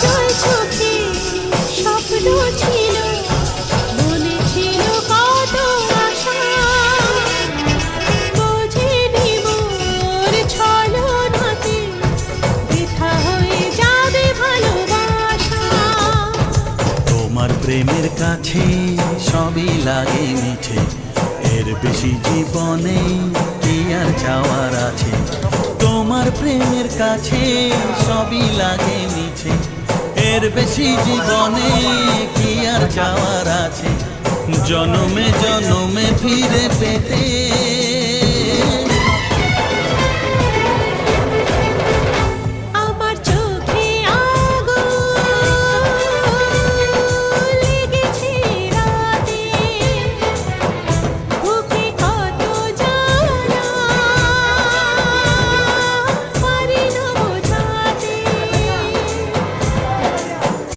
জল চোখে স্বপ্ন ছিল, মনে ছিল কত আশা, বোঝেনি মোর ছলনাতে বৃথা হয়ে যাবে ভালোবাসা। তোমার প্রেমের কাছে সবই লাগে মিঠে, এর বেশি জীবনে কি আর চাওয়ার আছে। তোমার প্রেমের কাছে সবই লাগে মিঠে, এর বেশি জীবনে কি আর চাওয়ার আছে। জনমে জনমে ফিরে পেতে